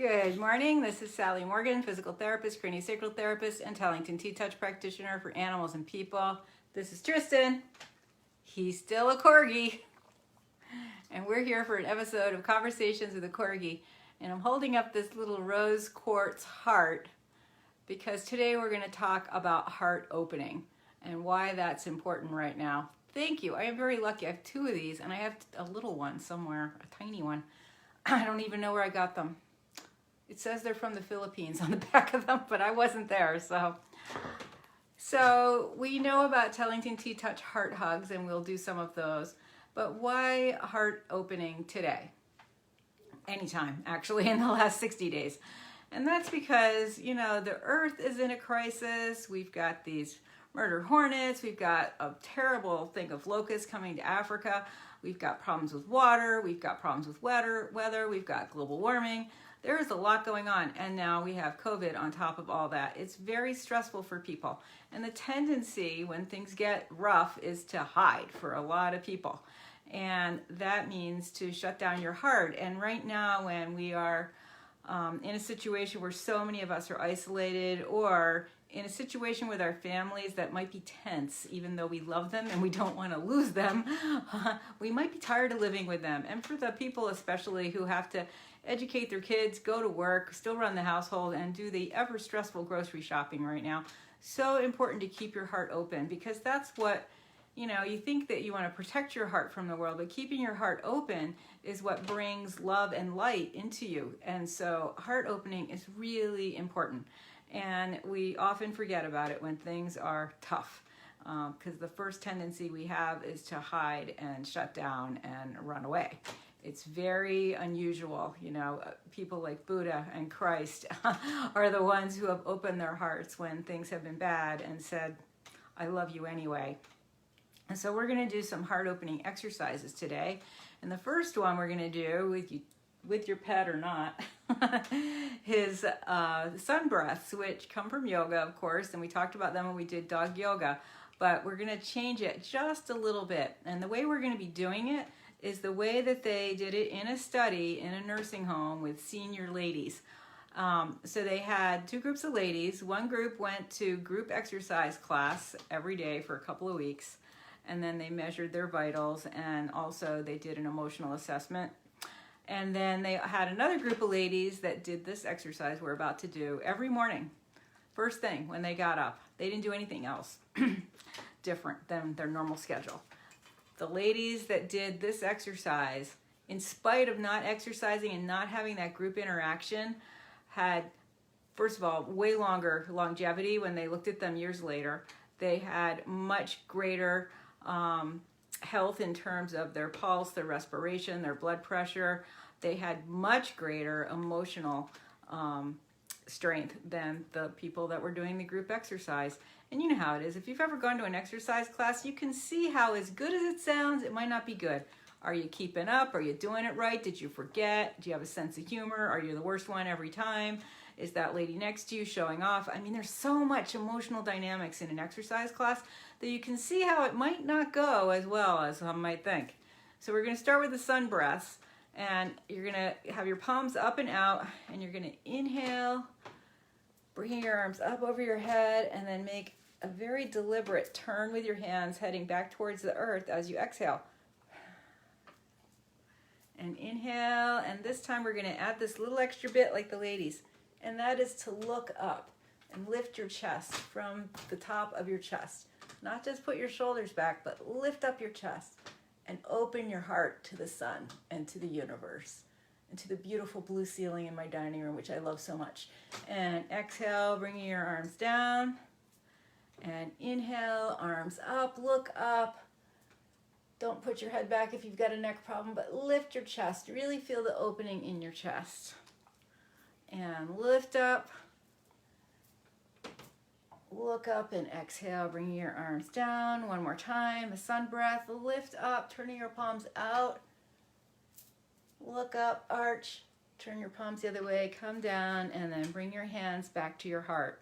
Good morning. This is Sally Morgan, physical therapist, craniosacral therapist, and Tellington T-Touch practitioner for animals and people. This is Tristan. He's still a Corgi. And we're here for an episode of Conversations with a Corgi. And I'm holding up this little rose quartz heart because today we're going to talk about heart opening and why that's important right now. Thank you. I am very lucky. I have two of these and I have a little one somewhere, a tiny one. I don't even know where I got them. It says they're from the Philippines on the back of them, but I wasn't there. So we know about Tellington T-Touch heart hugs, and we'll do some of those. But why heart opening today? Anytime, actually, in the last 60 days. And that's because, you know, the earth is in a crisis. We've got these murder hornets. We've got a terrible thing of locusts coming to Africa. We've got problems with water. We've got problems with weather. We've got global warming. There is a lot going on, and now we have COVID on top of all that. It's very stressful for people, and the tendency when things get rough is to hide for a lot of people, and that means to shut down your heart. And right now, when we are in a situation where so many of us are isolated, or in a situation with our families that might be tense, even though we love them and we don't want to lose them, we might be tired of living with them. And for the people especially who have to educate their kids, go to work, still run the household, and do the ever stressful grocery shopping right now, so important to keep your heart open, because that's what, you know, you think that you want to protect your heart from the world, but keeping your heart open is what brings love and light into you. And so heart opening is really important. And we often forget about it when things are tough, because the first tendency we have is to hide and shut down and run away. It's very unusual, you know, people like Buddha and Christ are the ones who have opened their hearts when things have been bad and said, I love you anyway. And so we're going to do some heart opening exercises today. And the first one we're going to do with your pet or not, is sun breaths, which come from yoga, of course, and we talked about them when we did dog yoga, but we're going to change it just a little bit. And the way we're going to be doing it is the way that they did it in a study in a nursing home with senior ladies. So they had two groups of ladies. One group went to group exercise class every day for a couple of weeks, and then they measured their vitals, and also they did an emotional assessment. And then they had another group of ladies that did this exercise we're about to do every morning, first thing when they got up. They didn't do anything else different than their normal schedule. The ladies that did this exercise, in spite of not exercising and not having that group interaction, had, first of all, way longer longevity when they looked at them years later. They had much greater health in terms of their pulse, their respiration, their blood pressure. They had much greater emotional strength than the people that were doing the group exercise. And you know how it is. If you've ever gone to an exercise class, you can see how, as good as it sounds, it might not be good. Are you keeping up? Are you doing it right? Did you forget? Do you have a sense of humor? Are you the worst one every time? Is that lady next to you showing off? I mean, there's so much emotional dynamics in an exercise class that you can see how it might not go as well as some might think. So we're going to start with the sun breaths, and you're going to have your palms up and out, and you're going to inhale, bringing your arms up over your head, and then make a very deliberate turn with your hands heading back towards the earth as you exhale. And inhale, and this time we're going to add this little extra bit like the ladies, and that is to look up and lift your chest from the top of your chest. Not just put your shoulders back, but lift up your chest and open your heart to the sun and to the universe and to the beautiful blue ceiling in my dining room, which I love so much. And exhale, bringing your arms down. And inhale, arms up, look up. Don't put your head back if you've got a neck problem, but lift your chest. Really feel the opening in your chest. And lift up. Look up and exhale, bringing your arms down. One more time, a sun breath. Lift up, turning your palms out. Look up, arch. Turn your palms the other way, come down, and then bring your hands back to your heart.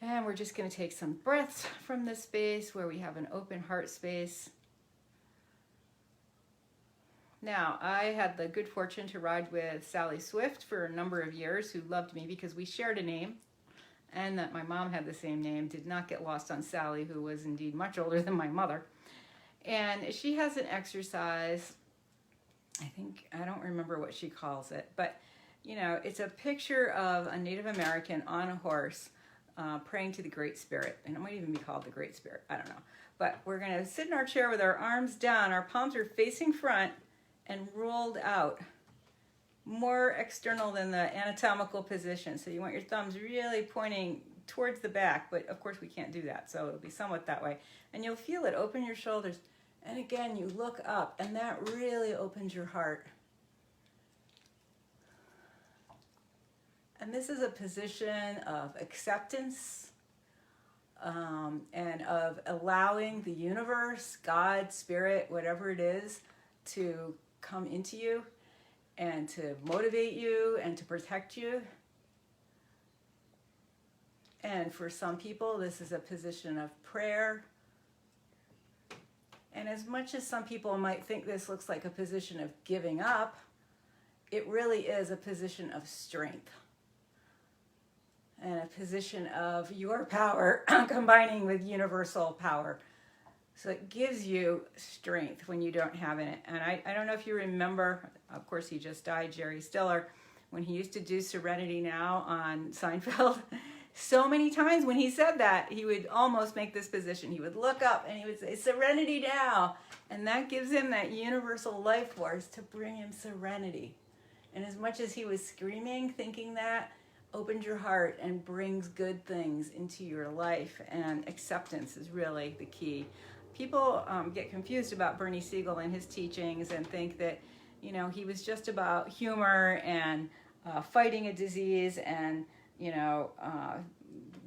And we're just going to take some breaths from this space where we have an open heart space. Now, I had the good fortune to ride with Sally Swift for a number of years, who loved me because we shared a name, and that my mom had the same name. Did not get lost on Sally, who was indeed much older than my mother. And she has an exercise, I don't remember what she calls it, but it's a picture of a Native American on a horse praying to the Great Spirit. And it might even be called the Great Spirit, I don't know. But we're going to sit in our chair with our arms down, our palms are facing front and rolled out, more external than the anatomical position. So you want your thumbs really pointing towards the back, but of course we can't do that, so it'll be somewhat that way. And you'll feel it, open your shoulders. And again, you look up, and that really opens your heart. And this is a position of acceptance and of allowing the universe, God, spirit, whatever it is, to come into you and to motivate you and to protect you. And for some people, this is a position of prayer. And as much as some people might think this looks like a position of giving up, it really is a position of strength and a position of your power combining with universal power. So it gives you strength when you don't have it. And I don't know if you remember, of course he just died, Jerry Stiller, when he used to do Serenity Now on Seinfeld. So many times when he said that, he would almost make this position. He would look up and he would say, Serenity Now. And that gives him that universal life force to bring him serenity. And as much as he was screaming, thinking that, opened your heart and brings good things into your life. And acceptance is really the key. People get confused about Bernie Siegel and his teachings and think that, he was just about humor and fighting a disease and,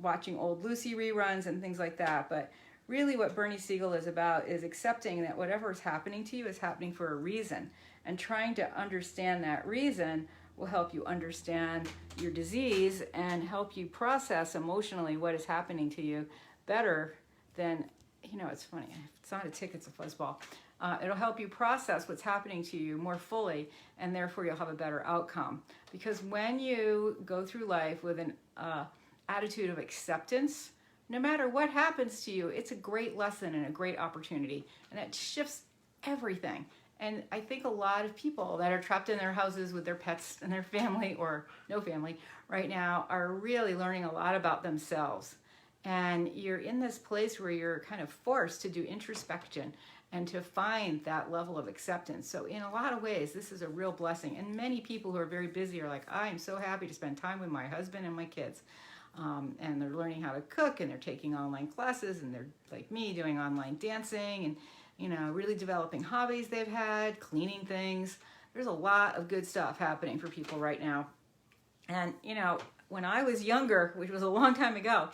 watching old Lucy reruns and things like that. But really what Bernie Siegel is about is accepting that whatever is happening to you is happening for a reason. And trying to understand that reason will help you understand your disease and help you process emotionally what is happening to you better than, it's funny, it's not a tick, it's a fuzzball. It'll help you process what's happening to you more fully, and therefore you'll have a better outcome. Because when you go through life with an attitude of acceptance, no matter what happens to you, it's a great lesson and a great opportunity, and it shifts everything. And I think a lot of people that are trapped in their houses with their pets and their family or no family right now are really learning a lot about themselves. And you're in this place where you're kind of forced to do introspection and to find that level of acceptance. So in a lot of ways, this is a real blessing. And many people who are very busy are like, I'm so happy to spend time with my husband and my kids. And they're learning how to cook, and they're taking online classes, and they're like me doing online dancing and really developing hobbies they've had, cleaning things. There's a lot of good stuff happening for people right now. And, when I was younger, which was a long time ago,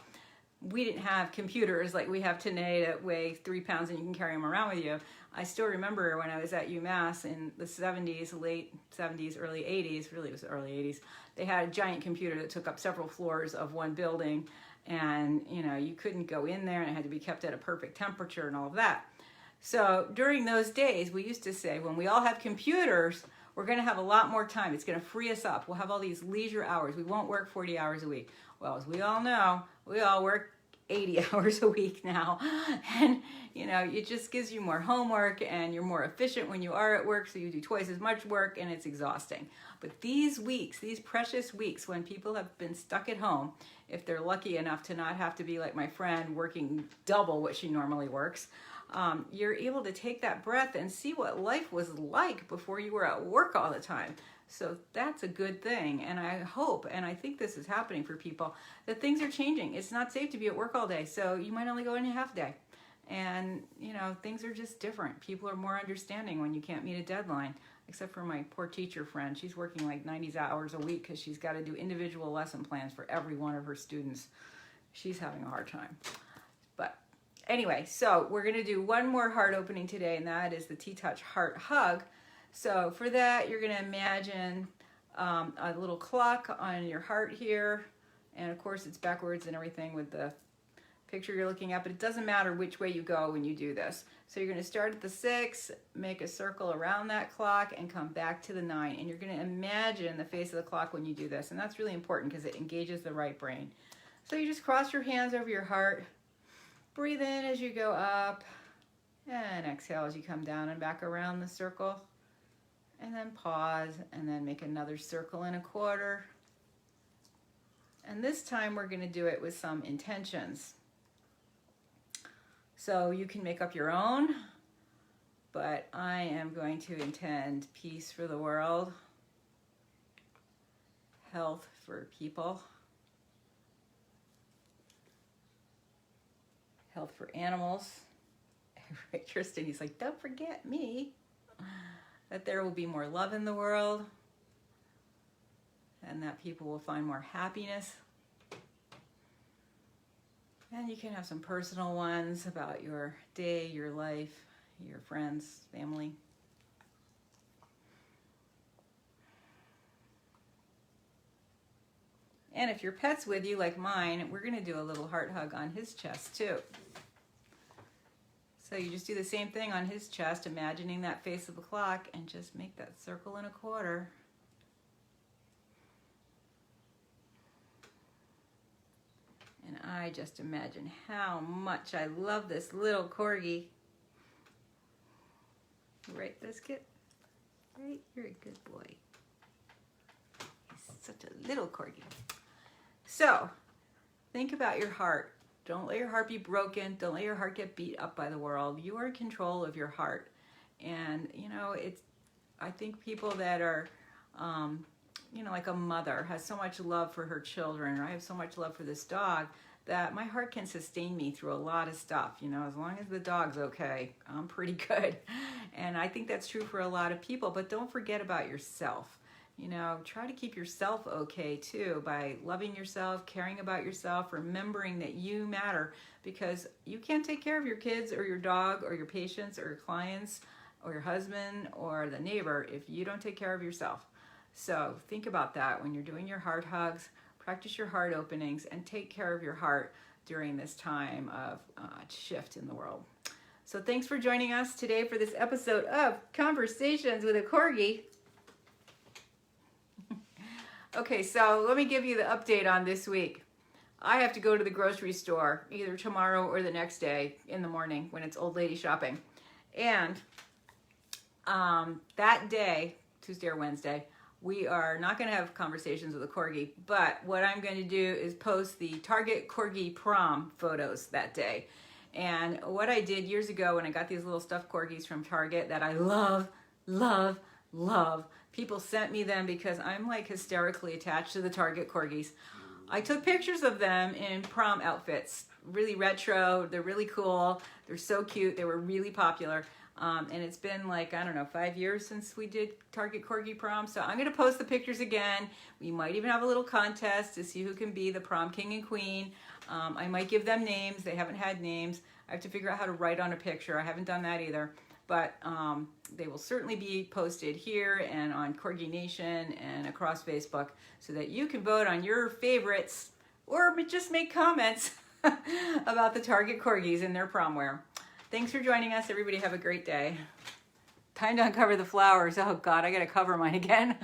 we didn't have computers like we have today that weigh 3 pounds and you can carry them around with you. I still remember when I was at UMass in the 70s, late 70s, early 80s, really it was the early 80s, they had a giant computer that took up several floors of one building, and you couldn't go in there, and it had to be kept at a perfect temperature and all of that. So during those days, we used to say, when we all have computers, we're going to have a lot more time. It's going to free us up. We'll have all these leisure hours. We won't work 40 hours a week. Well, as we all know, we all work 80 hours a week now. And, it just gives you more homework, and you're more efficient when you are at work, so you do twice as much work, and it's exhausting. But these weeks, these precious weeks when people have been stuck at home, if they're lucky enough to not have to be like my friend working double what she normally works, you're able to take that breath and see what life was like before you were at work all the time. So that's a good thing. And I hope, and I think this is happening for people, that things are changing. It's not safe to be at work all day, so you might only go in a half day. And, things are just different. People are more understanding when you can't meet a deadline, except for my poor teacher friend. She's working like 90 hours a week because she's got to do individual lesson plans for every one of her students. She's having a hard time. But anyway, so we're going to do one more heart opening today, and that is the T-Touch Heart Hug. So for that, you're going to imagine a little clock on your heart here. And of course, it's backwards and everything with the picture you're looking at, but it doesn't matter which way you go when you do this. So you're going to start at the 6, make a circle around that clock, and come back to the 9. And you're going to imagine the face of the clock when you do this. And that's really important because it engages the right brain. So you just cross your hands over your heart, breathe in as you go up, and exhale as you come down and back around the circle. And then pause, and then make another circle and a quarter. And this time we're going to do it with some intentions. So you can make up your own, but I am going to intend peace for the world, health for people, health for animals. Right, Tristan, he's like, don't forget me. That there will be more love in the world, and that people will find more happiness. And you can have some personal ones about your day, your life, your friends, family. And if your pet's with you, like mine, we're going to do a little heart hug on his chest too. So you just do the same thing on his chest, imagining that face of the clock, and just make that circle and a quarter. And I just imagine how much I love this little Corgi. Right, Biscuit? Right? You're a good boy. He's such a little Corgi. So, think about your heart. Don't let your heart be broken. Don't let your heart get beat up by the world. You are in control of your heart. And, you know, I think people that are, you know, like a mother has so much love for her children, or I have so much love for this dog, that my heart can sustain me through a lot of stuff. You know, as long as the dog's okay, I'm pretty good. And I think that's true for a lot of people, but don't forget about yourself. You know, try to keep yourself okay too by loving yourself, caring about yourself, remembering that you matter, because you can't take care of your kids or your dog or your patients or your clients or your husband or the neighbor if you don't take care of yourself. So think about that when you're doing your heart hugs. Practice your heart openings and take care of your heart during this time of shift in the world. So thanks for joining us today for this episode of Conversations with a Corgi. Okay, so let me give you the update on this week. I have to go to the grocery store either tomorrow or the next day in the morning when it's old lady shopping. And that day, Tuesday or Wednesday, we are not going to have conversations with a Corgi, but what I'm going to do is post the Target Corgi prom photos that day. And what I did years ago when I got these little stuffed Corgis from Target that I love, love, love, people sent me them because I'm like hysterically attached to the Target Corgis. I took pictures of them in prom outfits, really retro, they're really cool, they're so cute, they were really popular. And it's been like, I don't know, 5 years since we did Target Corgi prom. So I'm going to post the pictures again. We might even have a little contest to see who can be the prom king and queen. I might give them names. They haven't had names. I have to figure out how to write on a picture. I haven't done that either. But they will certainly be posted here and on Corgi Nation and across Facebook so that you can vote on your favorites or just make comments about the Target Corgis and their prom wear. Thanks for joining us. Everybody have a great day. Time to uncover the flowers. Oh God, I gotta cover mine again.